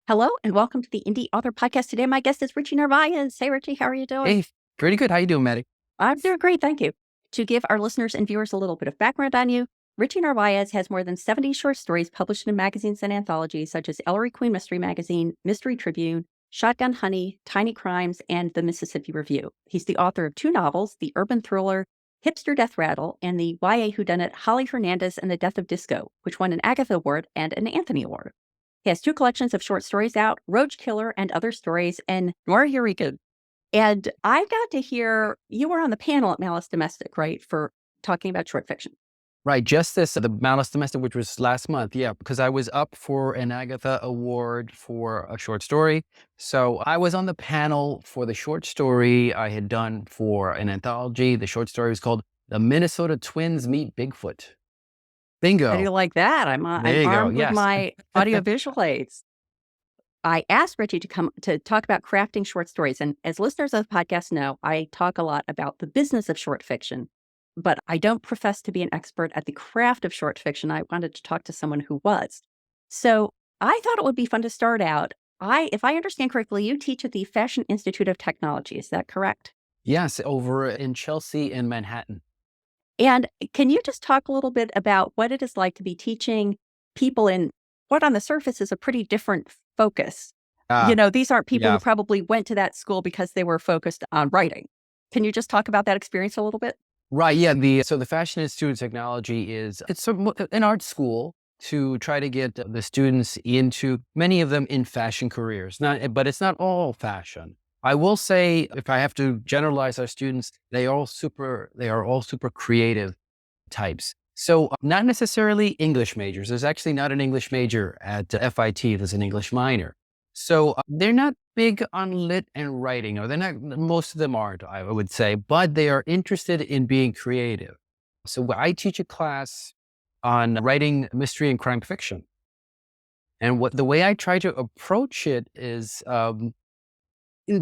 Hello and welcome to the Indy Author Podcast. Today, my guest is Richie Narvaez. Hey, Richie, how are you doing? Hey, pretty good. How you doing, Matty? I'm doing great, thank you. To give our listeners and viewers a little bit of background on you, Richie Narvaez has more than 70 short stories published in magazines and anthologies such as Ellery Queen Mystery Magazine, Mystery Tribune, Shotgun Honey, Tiny Crimes, and the Mississippi Review. He's the author of 2 novels, the urban thriller HIPSTER Death Rattle and the YA whodunit Holly Hernandez and the Death of Disco, which won an Agatha Award and an Anthony Award. He has 2 collections of short stories out, ROACHKILLER and Other Stories, and NOIRYORICAN. And I got to hear you were on the panel at Malice Domestic, right, for talking about short fiction. Right, just the Malice Domestic, which was last month. Yeah, because I was up for an Agatha Award for a short story. So I was on the panel for the short story I had done for an anthology. The short story was called The Minnesota Twins Meet Bigfoot. Bingo. How do you like that? I'm There you go. armed with Yes. my audiovisual aids. I asked Richie to come to talk about crafting short stories. And as listeners of the podcast know, I talk a lot about the business of short fiction, but I don't profess to be an expert at the craft of short fiction. I wanted to talk to someone who was. So I thought it would be fun to start out. If I understand correctly, you teach at the Fashion Institute of Technology. Is that correct? Yes, over in Chelsea and Manhattan. And can you just talk a little bit about what it is like to be teaching people in what on the surface is a pretty different focus? These aren't people who probably went to that school because they were focused on writing. Can you just talk about that experience a little bit? Right. Yeah. So the Fashion Institute of Technology it's an art school to try to get the students into, many of them in fashion careers. But it's not all fashion. I will say, if I have to generalize our students, they are all super creative types. So not necessarily English majors. There's actually not an English major at FIT. There's an English minor. So they're not big on lit and writing, or most of them aren't, I would say, but they are interested in being creative. So I teach a class on writing mystery and crime fiction. And the way I try to approach it is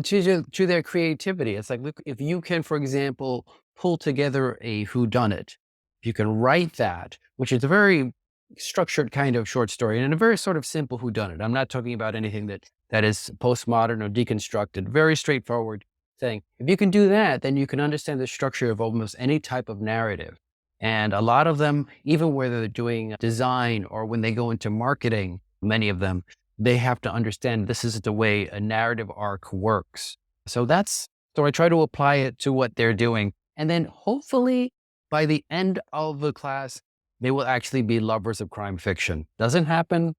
to their creativity. It's like, look, if you can, for example, pull together a whodunit, if you can write that, which is a very structured kind of short story and a very sort of simple whodunit. I'm not talking about anything that is postmodern or deconstructed, very straightforward thing. If you can do that, then you can understand the structure of almost any type of narrative. And a lot of them, even whether they're doing design or when they go into marketing, many of them, they have to understand this is the way a narrative arc works. So I try to apply it to what they're doing. And then hopefully by the end of the class, they will actually be lovers of crime fiction. Doesn't happen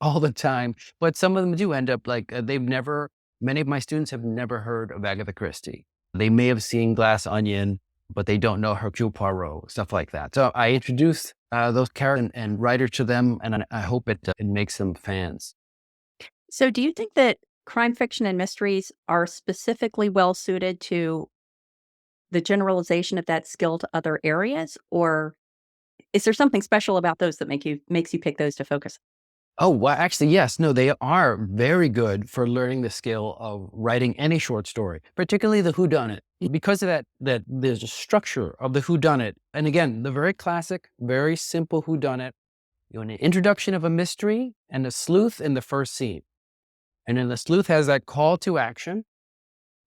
all the time, but some of them do end up like many of my students have never heard of Agatha Christie. They may have seen Glass Onion, but they don't know Hercule Poirot, stuff like that. So I introduce those characters and writers to them, and I hope it makes them fans. So do you think that crime fiction and mysteries are specifically well suited to the generalization of that skill to other areas? Or is there something special about those that makes you pick those to focus? Oh, well, actually, yes. No, they are very good for learning the skill of writing any short story, particularly the whodunit. Because of that there's a structure of the whodunit. And again, the very classic, very simple whodunit. You want an introduction of a mystery and a sleuth in the first scene. And then the sleuth has that call to action.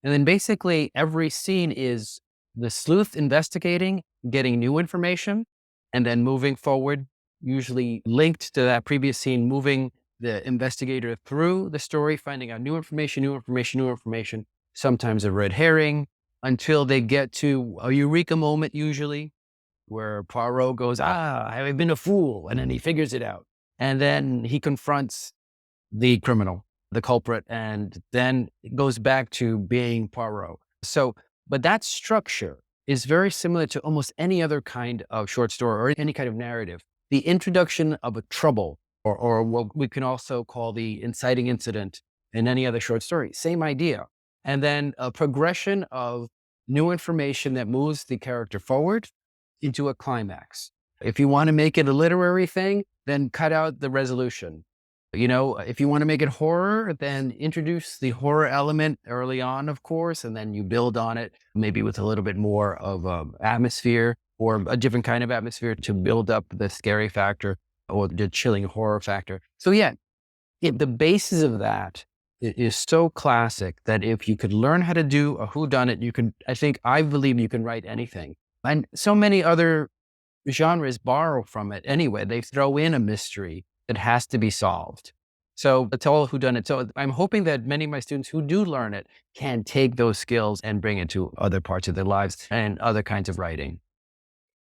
And then basically every scene is the sleuth investigating, getting new information, and then moving forward, usually linked to that previous scene, moving the investigator through the story, finding out new information, sometimes a red herring, until they get to a eureka moment, usually, where Poirot goes, I've been a fool, and then he figures it out. And then he confronts the criminal, the culprit, and then it goes back to being Poirot. But that structure is very similar to almost any other kind of short story or any kind of narrative. The introduction of a trouble, or what we can also call the inciting incident in any other short story, same idea. And then a progression of new information that moves the character forward into a climax. If you want to make it a literary thing, then cut out the resolution. If you want to make it horror, then introduce the horror element early on, of course, and then you build on it, maybe with a little bit more of atmosphere or a different kind of atmosphere to build up the scary factor or the chilling horror factor. So yeah, the basis of that is so classic that if you could learn how to do a whodunit, you can, I believe you can write anything. And so many other genres borrow from it anyway. They throw in a mystery that has to be solved. So it's all whodunit. So I'm hoping that many of my students who do learn it can take those skills and bring it to other parts of their lives and other kinds of writing.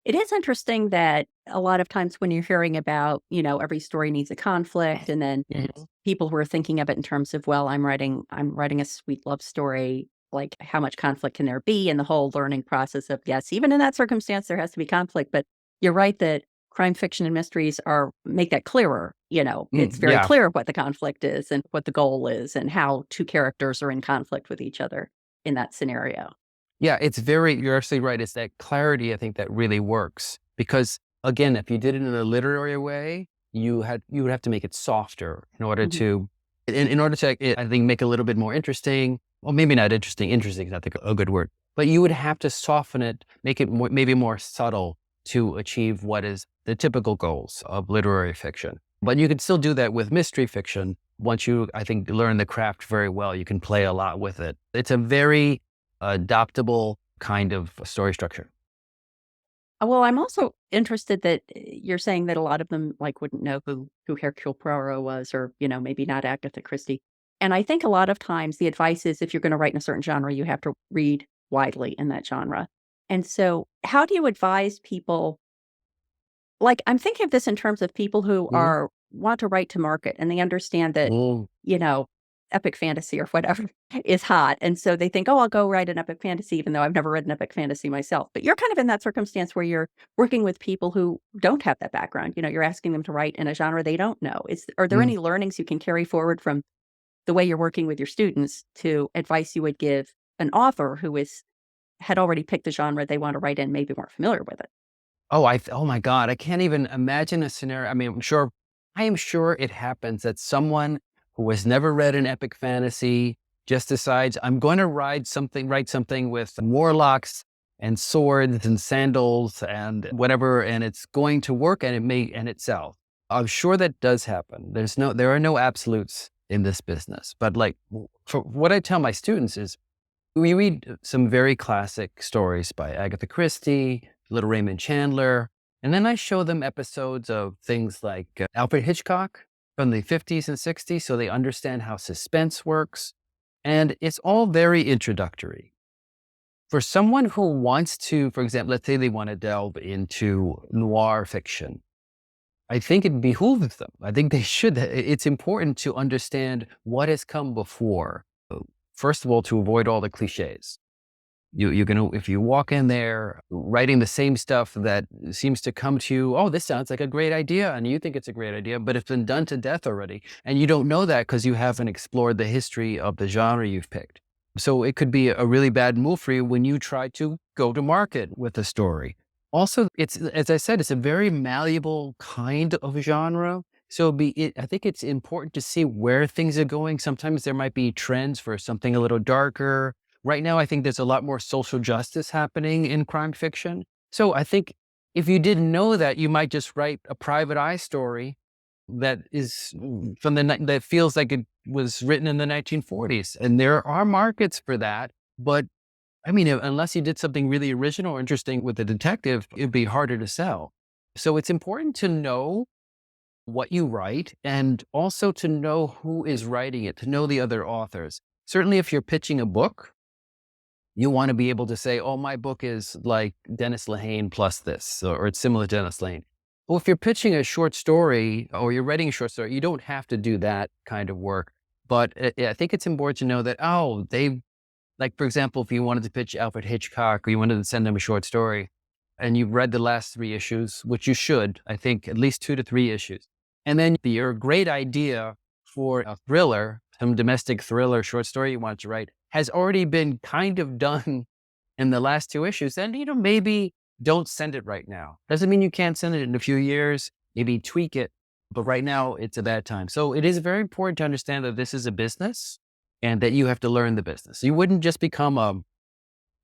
It is interesting that a lot of times when you're hearing about, every story needs a conflict, and then Mhm. people who are thinking of it in terms of, well, I'm writing a sweet love story, like how much conflict can there be? And the whole learning process of, yes, even in that circumstance, there has to be conflict. But you're right that crime fiction and mysteries make that clearer. It's very Yeah. clear what the conflict is and what the goal is and how two characters are in conflict with each other in that scenario. Yeah, you're absolutely right. It's that clarity, I think, that really works. Because again, if you did it in a literary way, you would have to make it softer Mhm. in order to, I think, make it a little bit more interesting. Well, maybe not interesting. Interesting is not a good word. But you would have to soften it, make it maybe more subtle to achieve what is the typical goals of literary fiction. But you can still do that with mystery fiction. Once you, I think, learn the craft very well, you can play a lot with it. It's a very adoptable kind of story structure. Well, I'm also interested that you're saying that a lot of them, like, wouldn't know who Hercule Poirot was or, maybe not Agatha Christie. And I think a lot of times the advice is if you're gonna write in a certain genre, you have to read widely in that genre. And so how do you advise people, like, I'm thinking of this in terms of people who Mhm. want to write to market, and they understand that, Mm. you know, epic fantasy or whatever is hot, and so they think, "Oh, I'll go write an epic fantasy," even though I've never read an epic fantasy myself. But you're kind of in that circumstance where you're working with people who don't have that background. You're asking them to write in a genre they don't know. Are there Mm. any learnings you can carry forward from the way you're working with your students to advice you would give an author who had already picked the genre they want to write in, maybe weren't familiar with it? Oh my God, I can't even imagine a scenario. I mean, I am sure it happens that someone who has never read an epic fantasy just decides, I'm going to write something with warlocks and swords and sandals and whatever, and it's going to work and it sells. I'm sure that does happen. There are no absolutes in this business. But like, for what I tell my students is, we read some very classic stories by Agatha Christie, Little Raymond Chandler, and then I show them episodes of things like Alfred Hitchcock from the 50s and 60s so they understand how suspense works. And it's all very introductory. For someone who wants to, for example, let's say they want to delve into noir fiction, I think it behooves them. I think they should. It's important to understand what has come before. First of all, to avoid all the cliches. You're gonna, if you walk in there writing the same stuff that seems to come to you, oh, this sounds like a great idea, and you think it's a great idea, but it's been done to death already, and you don't know that because you haven't explored the history of the genre you've picked. So it could be a really bad move for you when you try to go to market with a story. Also, it's, as I said, it's a very malleable kind of genre. So I think it's important to see where things are going. Sometimes there might be trends for something a little darker. Right now, I think there's a lot more social justice happening in crime fiction. So I think if you didn't know that, you might just write a private eye story that is that feels like it was written in the 1940s. And there are markets for that. But I mean, unless you did something really original or interesting with a detective, it'd be harder to sell. So it's important to know what you write and also to know who is writing it, to know the other authors. Certainly, if you're pitching a book, you want to be able to say, oh, my book is like Dennis Lehane plus this, or it's similar to Dennis Lehane. Well, if you're pitching a short story or you're writing a short story, you don't have to do that kind of work. But I think it's important to know that, oh, like, for example, if you wanted to pitch Alfred Hitchcock or you wanted to send them a short story and you've read the last 3 issues, which you should, I think at least 2 to 3 issues. And then your great idea for a thriller, some domestic thriller short story you want to write has already been kind of done in the last 2 issues. Then, maybe don't send it right now. Doesn't mean you can't send it in a few years, maybe tweak it. But right now it's a bad time. So it is very important to understand that this is a business and that you have to learn the business. You wouldn't just become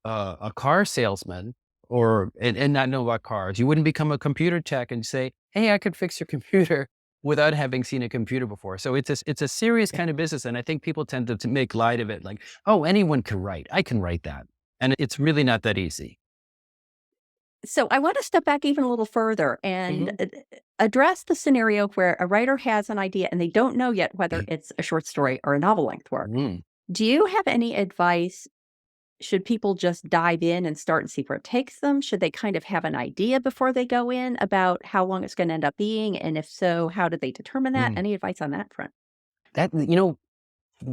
a car salesman and not know about cars. You wouldn't become a computer tech and say, hey, I could fix your computer. without having seen a computer before. So it's a serious kind of business. And I think people tend to make light of it. Like, oh, anyone can write. I can write that. And it's really not that easy. So I want to step back even a little further and Mhm. address the scenario where a writer has an idea and they don't know yet whether it's a short story or a novel length work. Mm. Do you have any advice? Should people just dive in and start and see where it takes them? Should they kind of have an idea before they go in about how long it's going to end up being? And if so, how do they determine that? Mm. Any advice on that front? That,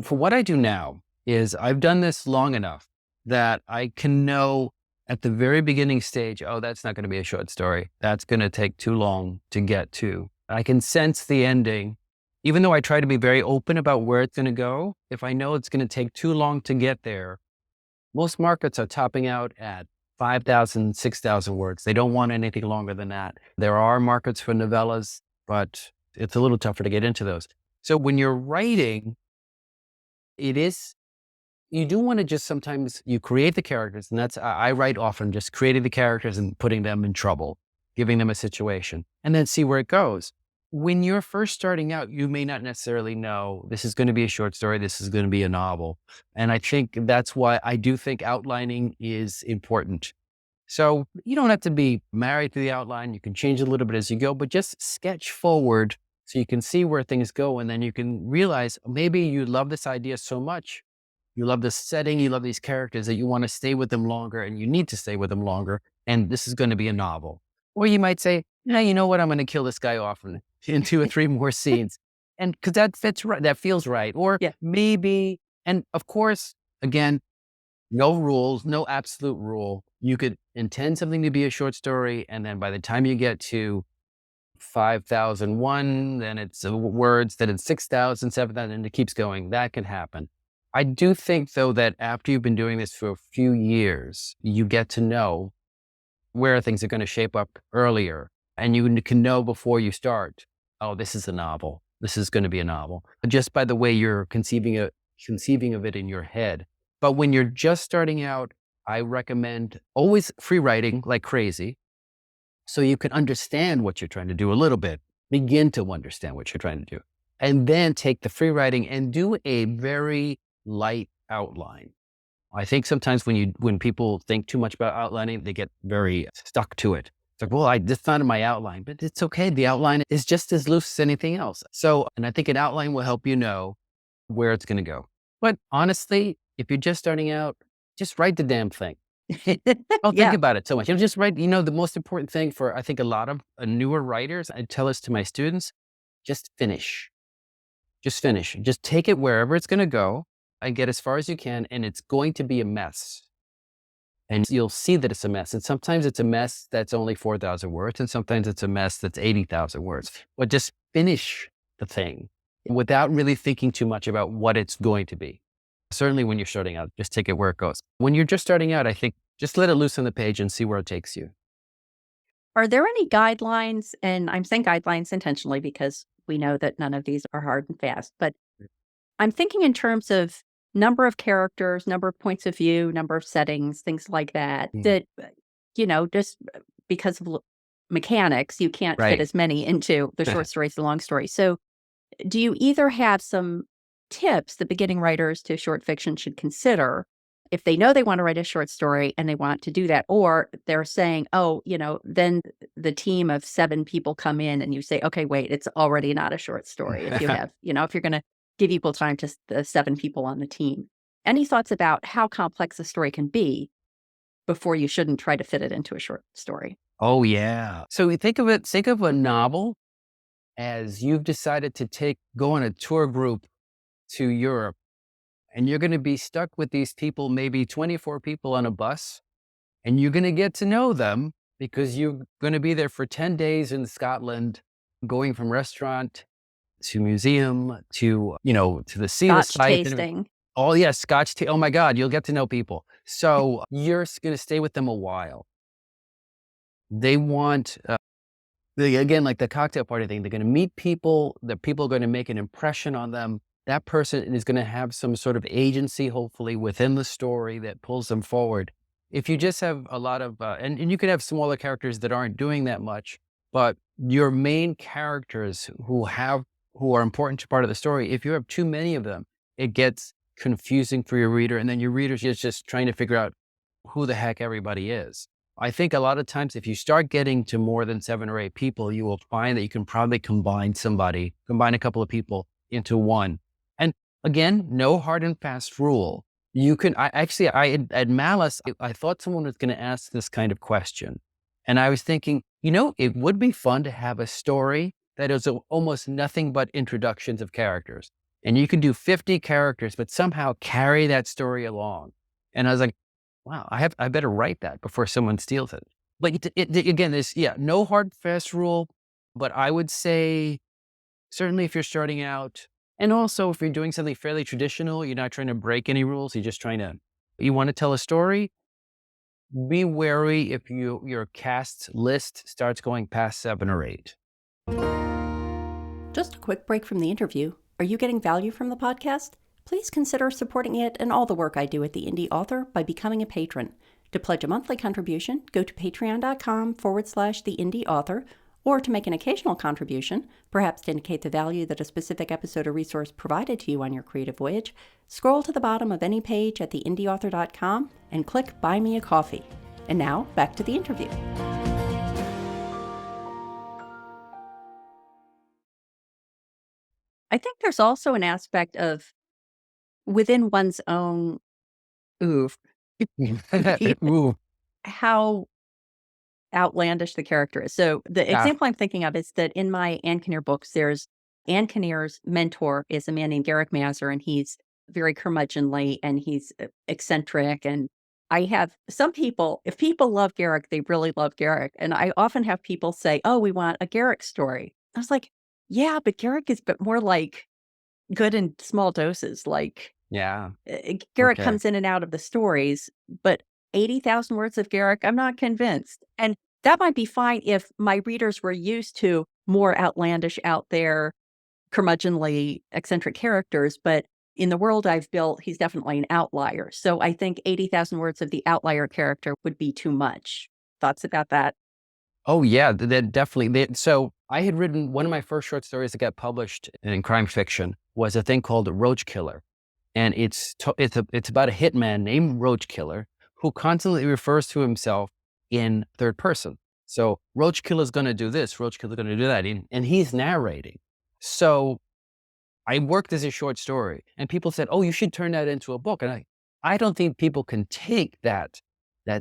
for what I do now is I've done this long enough that I can know at the very beginning stage, oh, that's not going to be a short story. That's going to take too long to get to. I can sense the ending. Even though I try to be very open about where it's going to go, if I know it's going to take too long to get there, most markets are topping out at 5,000, 6,000 words. They don't want anything longer than that. There are markets for novellas, but it's a little tougher to get into those. So when you're writing, you do want to just sometimes you create the characters, and I write often just creating the characters and putting them in trouble, giving them a situation, and then see where it goes. When you're first starting out, you may not necessarily know this is going to be a short story, this is going to be a novel. And I think that's why I do think outlining is important. So you don't have to be married to the outline. You can change a little bit as you go, but just sketch forward so you can see where things go. And then you can realize maybe you love this idea so much. You love this setting, you love these characters that you want to stay with them longer and you need to stay with them longer. And this is going to be a novel. Or you might say, no, you know what? I'm going to kill this guy off in 2 or 3 more scenes. And because that fits right, that feels right. Or Yeah. maybe, and of course, again, no rules, no absolute rule. You could intend something to be a short story. And then by the time you get to 5,001, then it's words, then it's 6,000, 7,000, and it keeps going. That can happen. I do think, though, that after you've been doing this for a few years, you get to know where things are going to shape up earlier. And you can know before you start, oh, this is a novel. This is going to be a novel. Just by the way you're conceiving of it in your head. But when you're just starting out, I recommend always free writing like crazy so you can understand what you're trying to do a little bit, begin to understand what you're trying to do. And then take the free writing and do a very light outline. I think sometimes when people think too much about outlining, they get very stuck to it. It's like, well, that's not in my outline, but it's okay. The outline is just as loose as anything else. So, and I think an outline will help you know where it's going to go. But honestly, if you're just starting out, just write the damn thing. Don't think Yeah. about it so much. Just write, the most important thing for, I think, a lot of newer writers, I tell this to my students, just finish. Just finish. Just take it wherever it's going to go and get as far as you can. And it's going to be a mess. And you'll see that it's a mess. And sometimes it's a mess that's only 4,000 words. And sometimes it's a mess that's 80,000 words. But just finish the thing without really thinking too much about what it's going to be. Certainly when you're starting out, just take it where it goes. When you're just starting out, I think just let it loose on the page and see where it takes you. Are there any guidelines? And I'm saying guidelines intentionally because we know that none of these are hard and fast, but I'm thinking in terms of number of characters, number of points of view, number of settings, things like that, Mm. that, just because of mechanics, you can't fit Right. as many into the short stories, the long story. So do you either have some tips that beginning writers to short fiction should consider if they know they want to write a short story and they want to do that, or they're saying, oh, then the team of 7 people come in and you say, okay, wait, it's already not a short story. If you have, if you're going to give equal time to the 7 people on the team. Any thoughts about how complex a story can be before you shouldn't try to fit it into a short story? Oh, yeah. So think of a novel as you've decided to go on a tour group to Europe, and you're going to be stuck with these people, maybe 24 people on a bus, and you're going to get to know them because you're going to be there for 10 days in Scotland, going from restaurant to museum to the sea, the Scotch site. tasting. Oh, yeah, Scotch tea. Oh, my God, you'll get to know people. So you're going to stay with them a while. They want, again, like the cocktail party thing, they're going to meet people, the people are going to make an impression on them. That person is going to have some sort of agency, hopefully, within the story that pulls them forward. If you just have a lot of, and you could have smaller characters that aren't doing that much, but your main characters who are important to part of the story, if you have too many of them, it gets confusing for your reader. And then your reader's just trying to figure out who the heck everybody is. I think a lot of times if you start getting to more than 7 or 8 people, you will find that you can probably combine a couple of people into one. And again, no hard and fast rule. You can, at Malice, I thought someone was going to ask this kind of question. And I was thinking, it would be fun to have a story that is almost nothing but introductions of characters. And you could do 50 characters, but somehow carry that story along. And I was like, wow, I better write that before someone steals it. But again, there's, no hard, fast rule. But I would say, certainly if you're starting out, and also if you're doing something fairly traditional, you're not trying to break any rules, you want to tell a story, be wary if your cast list starts going past 7 or 8. Just a quick break from the interview. Are you getting value from the podcast? Please consider supporting it and all the work I do at the Indy Author by becoming a patron. To pledge a monthly contribution, go to patreon.com/the Indy Author, or to make an occasional contribution, perhaps to indicate the value that a specific episode or resource provided to you on your creative voyage, scroll to the bottom of any page at theindyauthor.com and click Buy Me a Coffee. And now, back to the interview. I think there's also an aspect of within one's own oof, Ooh, how outlandish the character is. So the yeah. example I'm thinking of is that in my Ann Kinnear books, there's Ann Kinnear's mentor is a man named Garrick Mazur, and he's very curmudgeonly and he's eccentric. And I have some people, if people love Garrick, they really love Garrick. And I often have people say, oh, we want a Garrick story. I was like, yeah, but Garrick is but more like good in small doses. Like Yeah. Garrick Okay. comes in and out of the stories, but 80,000 words of Garrick, I'm not convinced. And that might be fine if my readers were used to more outlandish, out there, curmudgeonly, eccentric characters. But in the world I've built, he's definitely an outlier. So I think 80,000 words of the outlier character would be too much. Thoughts about that? Oh yeah, that definitely. So I had written one of my first short stories that got published in crime fiction was a thing called Roachkiller. And it's about a hitman named Roachkiller who constantly refers to himself in third person. So Roachkiller's going to do this, Roachkiller's going to do that, and he's narrating. So I worked as a short story, and people said, "Oh, you should turn that into a book." And I don't think people can take that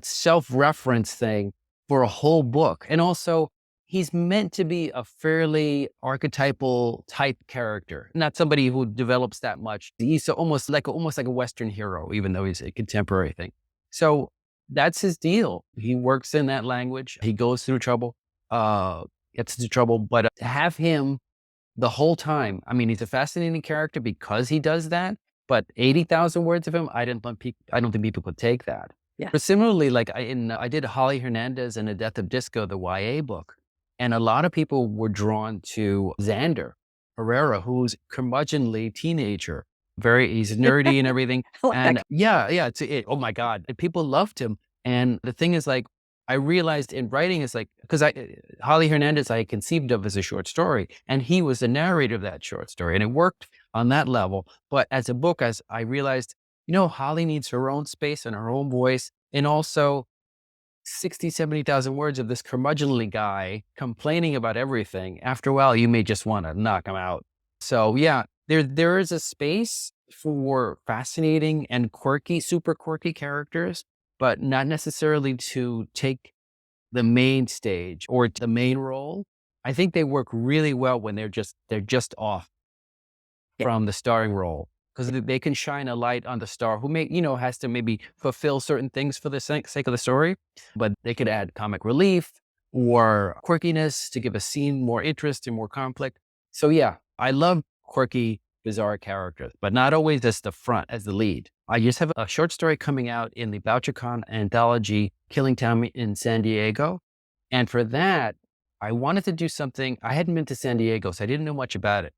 self-reference thing for a whole book. And also, he's meant to be a fairly archetypal type character, not somebody who develops that much. He's almost like a Western hero, even though he's a contemporary thing. So that's his deal. He works in that language. He goes through trouble, gets into trouble, but to have him the whole time. I mean, he's a fascinating character because he does that, but 80,000 words of him, I don't think people could take that. Yeah. But similarly, like I did Holly Hernandez and The Death of Disco, the YA book, and a lot of people were drawn to Xander Herrera, who's curmudgeonly teenager. He's nerdy and everything. I like And that. yeah, oh my God. And people loved him. And the thing is, like, I realized in writing is like, because Holly Hernandez, I conceived of as a short story, and he was the narrator of that short story, and it worked on that level. But as a book, as I realized, Holly needs her own space and her own voice, and also 60, 70,000 words of this curmudgeonly guy complaining about everything. After a while, you may just want to knock him out. So yeah, there is a space for fascinating and quirky, super quirky characters, but not necessarily to take the main stage or the main role. I think they work really well when they're just off Yeah. from the starring role, because they can shine a light on the star who has to maybe fulfill certain things for the sake of the story, but they could add comic relief or quirkiness to give a scene more interest and more conflict. So yeah, I love quirky, bizarre characters, but not always as the front, as the lead. I just have a short story coming out in the BoucherCon anthology, Killing Town in San Diego. And for that, I wanted to do something. I hadn't been to San Diego, so I didn't know much about it.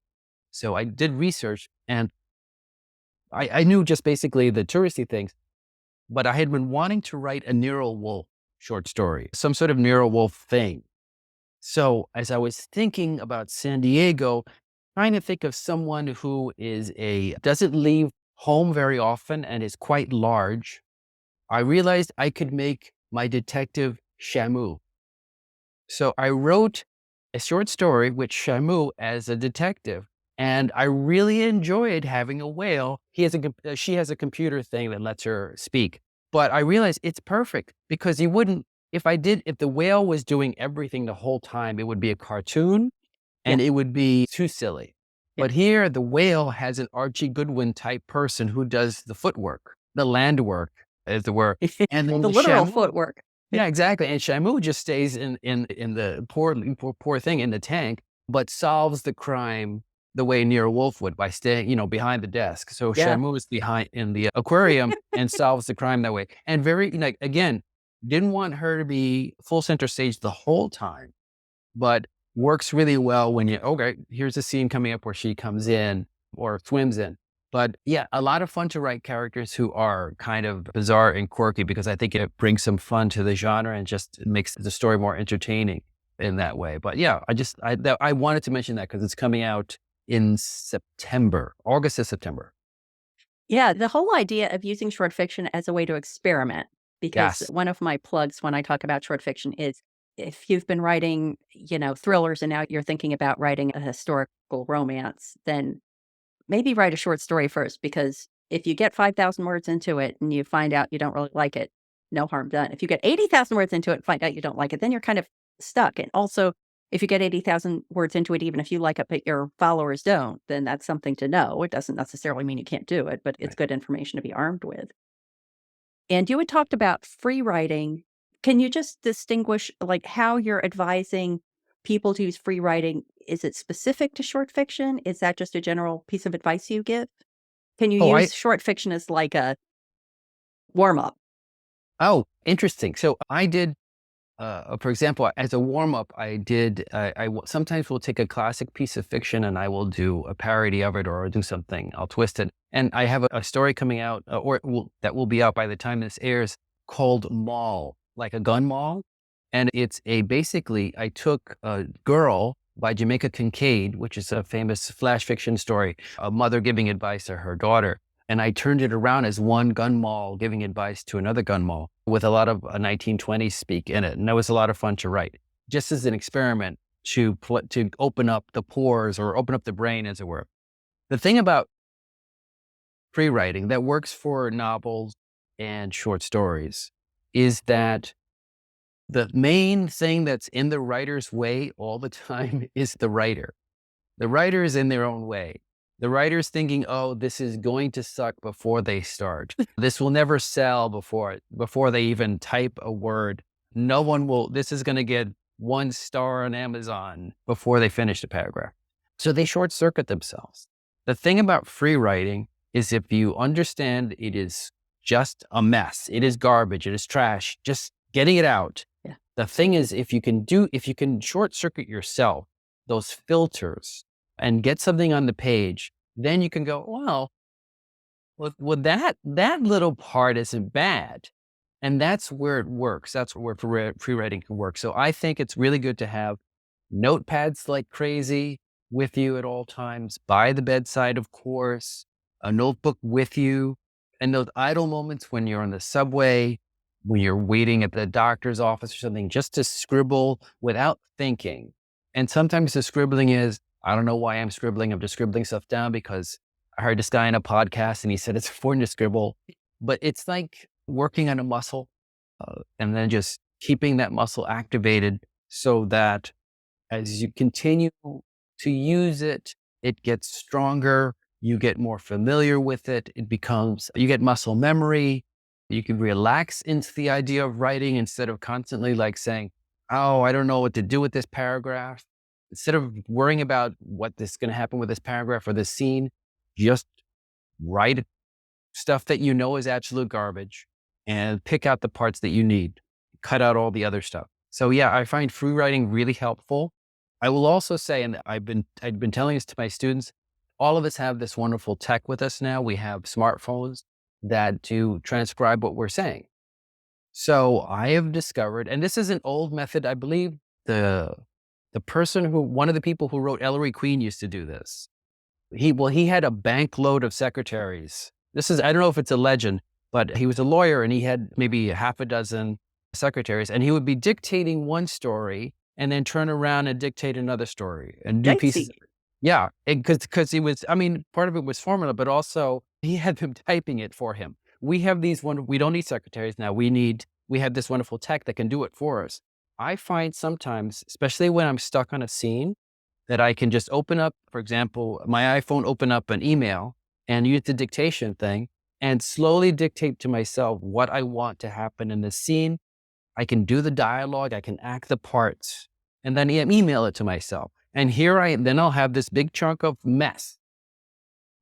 So I did research, and I knew just basically the touristy things, but I had been wanting to write a Nero Wolfe short story, some sort of Nero Wolfe thing. So as I was thinking about San Diego, trying to think of someone who doesn't leave home very often and is quite large, I realized I could make my detective Shamu. So I wrote a short story with Shamu as a detective, and I really enjoyed having a whale. She has a computer thing that lets her speak, but I realized it's perfect because if the whale was doing everything the whole time, it would be a cartoon Yeah. and it would be too silly. Yeah. But here, the whale has an Archie Goodwin type person who does the footwork, the land work, as it were. And then The the literal Shamu, footwork. yeah, exactly. And Shamu just stays in the poor thing in the tank, but solves the crime the way Nero Wolfe would by staying, behind the desk. So Yeah. Shamu is behind in the aquarium and solves the crime that way. And very like again, didn't want her to be full center stage the whole time, but works really well when okay, here's a scene coming up where she comes in or swims in. But yeah, a lot of fun to write characters who are kind of bizarre and quirky because I think it brings some fun to the genre and just makes the story more entertaining in that way. But yeah, I wanted to mention that because it's coming out in September, August to September. Yeah, the whole idea of using short fiction as a way to experiment, because Yes. one of my plugs when I talk about short fiction is if you've been writing, thrillers and now you're thinking about writing a historical romance, then maybe write a short story first, because if you get 5,000 words into it and you find out you don't really like it, no harm done. If you get 80,000 words into it and find out you don't like it, then you're kind of stuck. And also, if you get 80,000 words into it, even if you like it, but your followers don't, then that's something to know. It doesn't necessarily mean you can't do it, but it's Right. good information to be armed with. And you had talked about free writing. Can you just distinguish like how you're advising people to use free writing? Is it specific to short fiction? Is that just a general piece of advice you give? Can you Oh, use short fiction as like a warm up? interesting. So I did for example, as a warm up, sometimes will take a classic piece of fiction and I will do a parody of it or do something. I'll twist it. And I have a story coming out that will be out by the time this airs called Mall, like a gun mall. And basically, I took a Girl by Jamaica Kincaid, which is a famous flash fiction story, a mother giving advice to her daughter. And I turned it around as one gun mall giving advice to another gun mall with a lot of 1920s speak in it. And that was a lot of fun to write, just as an experiment to open up the pores or open up the brain, as it were. The thing about free writing that works for novels and short stories is that the main thing that's in the writer's way all the time is the writer. The writer is in their own way. The writer's thinking, oh, this is going to suck before they start. This will never sell before they even type a word. This is going to get 1 star on Amazon before they finish the paragraph. So they short circuit themselves. The thing about free writing is if you understand it is just a mess, it is garbage, it is trash, just getting it out. Yeah. The thing is, if you can short circuit yourself, those filters, and get something on the page, then you can go, well, that little part isn't bad. And that's where it works. That's where free writing can work. So I think it's really good to have notepads like crazy with you at all times, by the bedside, of course, a notebook with you. And those idle moments when you're on the subway, when you're waiting at the doctor's office or something, just to scribble without thinking. And sometimes the scribbling is, I don't know why I'm scribbling. I'm just scribbling stuff down because I heard this guy in a podcast and he said it's important to scribble. But it's like working on a muscle and then just keeping that muscle activated so that as you continue to use it, it gets stronger. You get more familiar with it. You get muscle memory. You can relax into the idea of writing instead of constantly like saying, oh, I don't know what to do with this paragraph. Instead of worrying about what is going to happen with this paragraph or this scene, just write stuff that you know is absolute garbage and pick out the parts that you need, cut out all the other stuff. So yeah, I find free writing really helpful. I will also say, and I've been telling this to my students, all of us have this wonderful tech with us now. We have smartphones that do transcribe what we're saying. So I have discovered, and this is an old method, I believe the One of the people who wrote Ellery Queen used to do this. He had a bank load of secretaries. I don't know if it's a legend, but he was a lawyer and he had maybe half a dozen secretaries, and he would be dictating one story and then turn around and dictate another story and do pieces. Yikesy. Yeah, because he was, I mean, part of it was formula, but also he had them typing it for him. We have we don't need secretaries now. We have this wonderful tech that can do it for us. I find sometimes, especially when I'm stuck on a scene, that I can just open up, for example, my iPhone, open up an email and use the dictation thing and slowly dictate to myself what I want to happen in the scene. I can do the dialogue, I can act the parts, and then email it to myself. And then I'll have this big chunk of mess,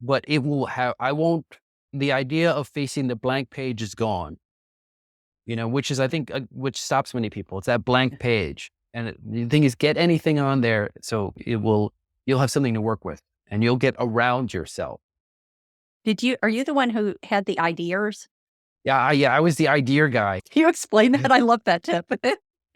but the idea of facing the blank page is gone, which is, I think, which stops many people. It's that blank page. And the thing is, get anything on there. So you'll have something to work with and you'll get around yourself. Are you the one who had the ideas? Yeah. I was the idea guy. Can you explain that? I love that tip.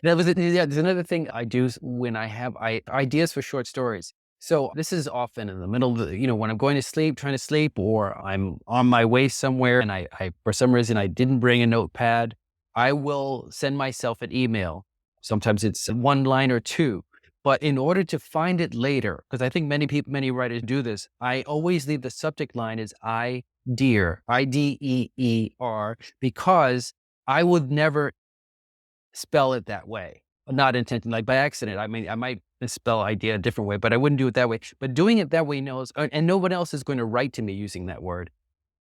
There's another thing I do when I have ideas for short stories. So this is often in the middle of when I'm going to sleep, trying to sleep, or I'm on my way somewhere and I for some reason, I didn't bring a notepad. I will send myself an email. Sometimes it's one line or two, but in order to find it later, because I think many writers do this, I always leave the subject line as IDEER, IDEER, because I would never spell it that way, not intentionally, like by accident. I mean, I might spell idea a different way, but I wouldn't do it that way. But doing it that way and no one else is going to write to me using that word.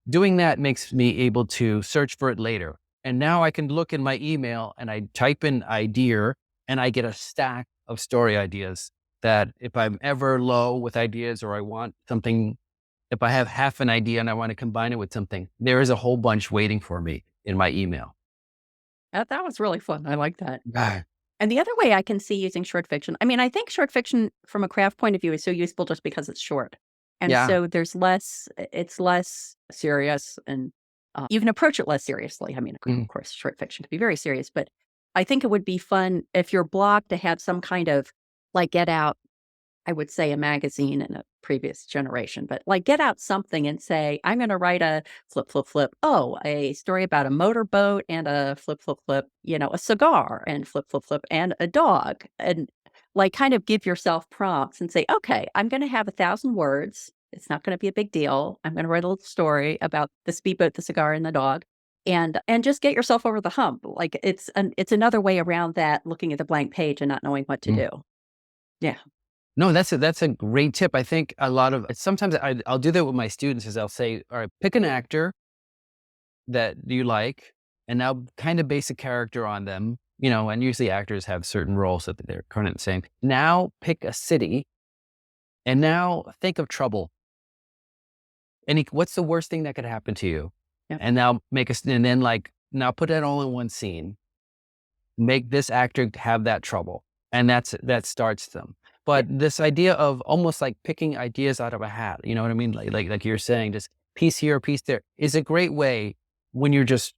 Doing that makes me able to search for it later. And now I can look in my email and I type in idea and I get a stack of story ideas that if I'm ever low with ideas or I want something, if I have half an idea and I want to combine it with something, there is a whole bunch waiting for me in my email. That was really fun. I like that. Ah. And the other way I can see using short fiction, I mean, I think short fiction from a craft point of view is so useful just because it's short. And Yeah. so it's less serious and you can approach it less seriously. I mean, of course, short fiction can be very serious, but I think it would be fun if you're blocked to have some kind of like Get Out, I would say a magazine in a previous generation, but like get out something and say, I'm going to write a flip, flip, flip. Oh, a story about a motorboat and a flip, flip, flip, a cigar and flip, flip, flip and a dog. And like kind of give yourself prompts and say, okay, I'm going to have 1,000 words. It's not going to be a big deal. I'm going to write a little story about the speedboat, the cigar, and the dog. And just get yourself over the hump. Like it's another way around that, looking at the blank page and not knowing what to do. Yeah. No, that's a great tip. I think sometimes I'll do that with my students is I'll say, all right, pick an actor that you like and now kind of base a character on them, and usually actors have certain roles that they're kind of the same. Now pick a city and now think of trouble. What's the worst thing that could happen to you? Yeah. And now now put that all in one scene. Make this actor have that trouble. And that starts them. But this idea of almost like picking ideas out of a hat, you know what I mean? Like you're saying, just piece here, piece there is a great way when you're just,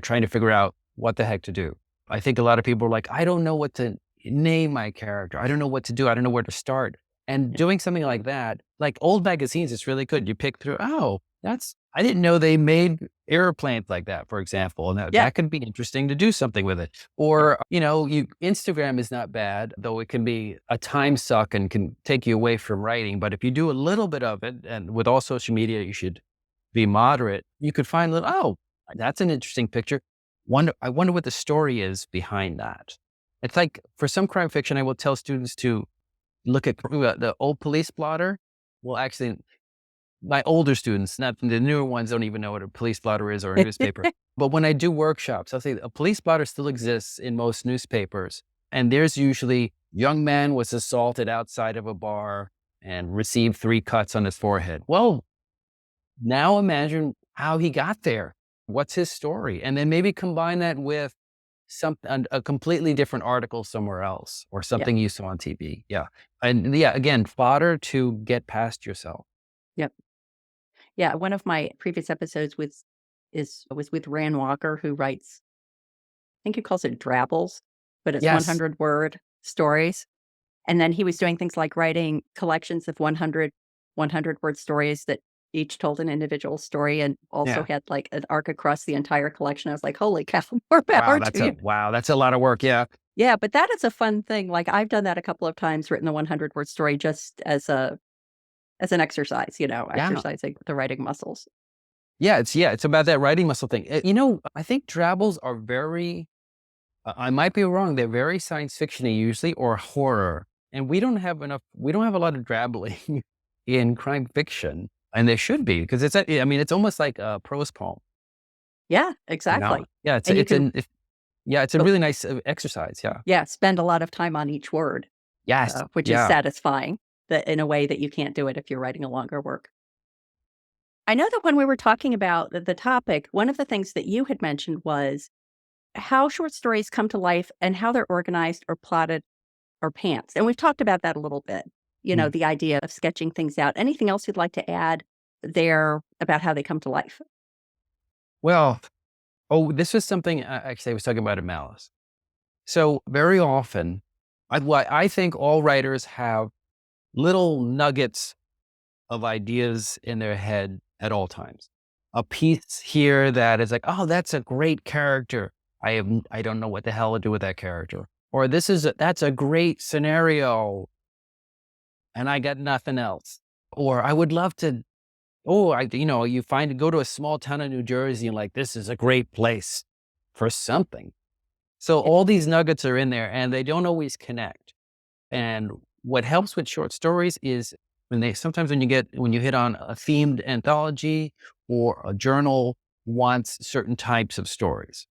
trying to figure out what the heck to do. I think a lot of people are like, I don't know what to name my character. I don't know what to do. I don't know where to start. And doing something like that, like old magazines, it's really good. You pick through, I didn't know they made airplanes like that, for example. And that could be interesting to do something with it. Or, Instagram is not bad, though it can be a time suck and can take you away from writing. But if you do a little bit of it, and with all social media, you should be moderate, you could find that's an interesting picture. I wonder what the story is behind that. It's like for some crime fiction, I will tell students to look at the old police blotter. Well, actually, my older students, not the newer ones, don't even know what a police blotter is or a newspaper. But when I do workshops, I'll say a police blotter still exists in most newspapers. And there's usually young man was assaulted outside of a bar and received 3 cuts on his forehead. Well, now imagine how he got there. What's his story? And then maybe combine that with a completely different article somewhere else or something you saw on TV. Yeah. And again, fodder to get past yourself. Yep. Yeah. One of my previous episodes was with Rand Walker, who writes, I think he calls it drabbles, but it's 100-word stories. And then he was doing things like writing collections of 100-word stories that each told an individual story, and also Yeah. had like an arc across the entire collection. I was like, holy cow, more Wow, power to you. that's a lot of work. Yeah. Yeah, but that is a fun thing. Like, I've done that a couple of times, written a 100-word story just as an exercise, Yeah. exercising the writing muscles. Yeah. It's about that writing muscle thing. I think Drabbles are very, I might be wrong. They're very science fiction-y usually, or horror. And we don't have a lot of drabbling in crime fiction. And there should be, because it's almost like a prose poem. Yeah, exactly. Yeah, And you can it's a really nice exercise. Yeah. spend a lot of time on each word, Yes. which is satisfying that in a way that you can't do it if you're writing a longer work. I know that when we were talking about the topic, one of the things that you had mentioned was how short stories come to life and how they're organized or plotted or pants. And we've talked about that a little bit, Mm. the idea of sketching things out. Anything else you'd like to add there about how they come to life? Well, this was something actually I was talking about at Malice. So very often, I think all writers have little nuggets of ideas in their head at all times. A piece here that is like, oh, that's a great character. I don't know what the hell to do with that character. Or that's a great scenario, and I got nothing else. Or I would love to. Oh, go to a small town in New Jersey and like, this is a great place for something. So Yeah. all these nuggets are in there, and they don't always connect. And what helps with short stories is when you hit on a themed anthology, or a journal wants certain types of stories.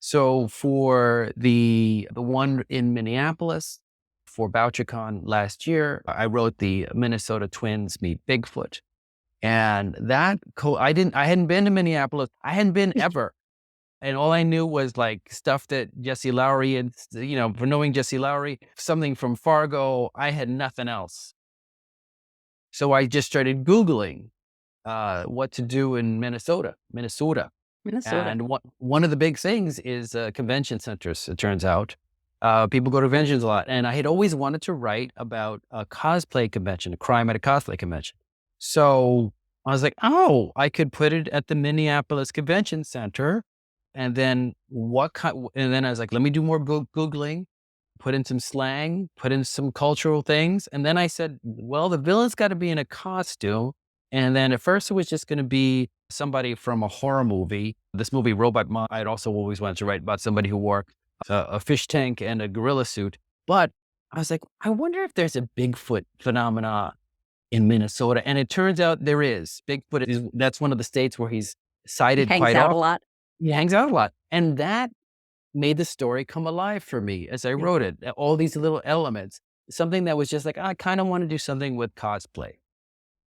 So for the one in Minneapolis for BoucherCon last year, I wrote the Minnesota Twins Meet Bigfoot. And I hadn't been to Minneapolis. I hadn't been ever. And all I knew was like stuff that Jesse Lowry and, for knowing Jesse Lowry, something from Fargo, I had nothing else. So I just started Googling what to do in Minnesota. And one of the big things is convention centers, it turns out. People go to conventions a lot. And I had always wanted to write about a cosplay convention, a crime at a cosplay convention. So I was like, oh, I could put it at the Minneapolis Convention Center. And then and then I was like, let me do more Googling, put in some slang, put in some cultural things. And then I said, well, the villain's got to be in a costume. And then at first it was just going to be somebody from a horror movie. This movie, Robot Mom, I'd also always wanted to write about somebody who wore a fish tank and a gorilla suit. But I was like, I wonder if there's a Bigfoot phenomena in Minnesota. And it turns out there is. That's one of the states where he's cited Hangs quite out often. a lot. He hangs out a lot. And that made the story come alive for me as I wrote it. All these little elements, something that was just like, I kind of want to do something with cosplay.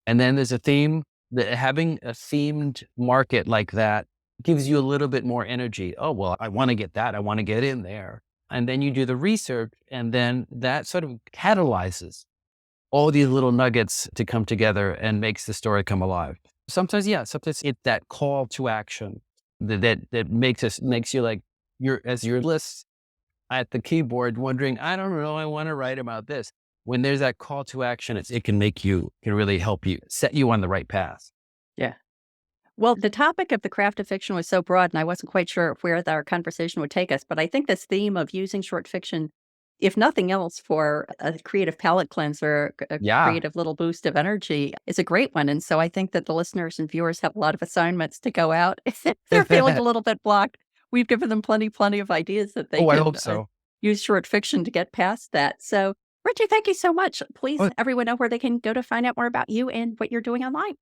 And then there's a theme that having a themed market like that gives you a little bit more energy. Oh, well, I want to get that. I want to get in there. And then you do the research, and then that sort of catalyzes all these little nuggets to come together and makes the story come alive. Sometimes it's that call to action that makes you like, you're list at the keyboard wondering, I don't know, I want to write about this. When there's that call to action, it can really help you, set you on the right path. Yeah. Well, the topic of the craft of fiction was so broad, and I wasn't quite sure where our conversation would take us. But I think this theme of using short fiction, if nothing else, for a creative palate cleanser, a creative little boost of energy, is a great one. And so I think that the listeners and viewers have a lot of assignments to go out. If they're feeling a little bit blocked, we've given them plenty of ideas that they I can hope so. use short fiction to get past that. So, Richie, thank you so much. Please, everyone know where they can go to find out more about you and what you're doing online.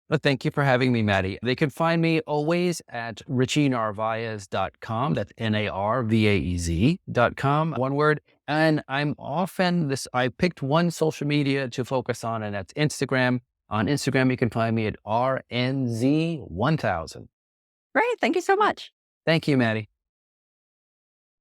Well, thank you for having me, Matty. They can find me always at RichieNarvaez.com. That's NARVAEZ.com, one word. And I picked one social media to focus on, and that's Instagram. On Instagram, you can find me at RNZ1000. Great. Thank you so much. Thank you, Matty.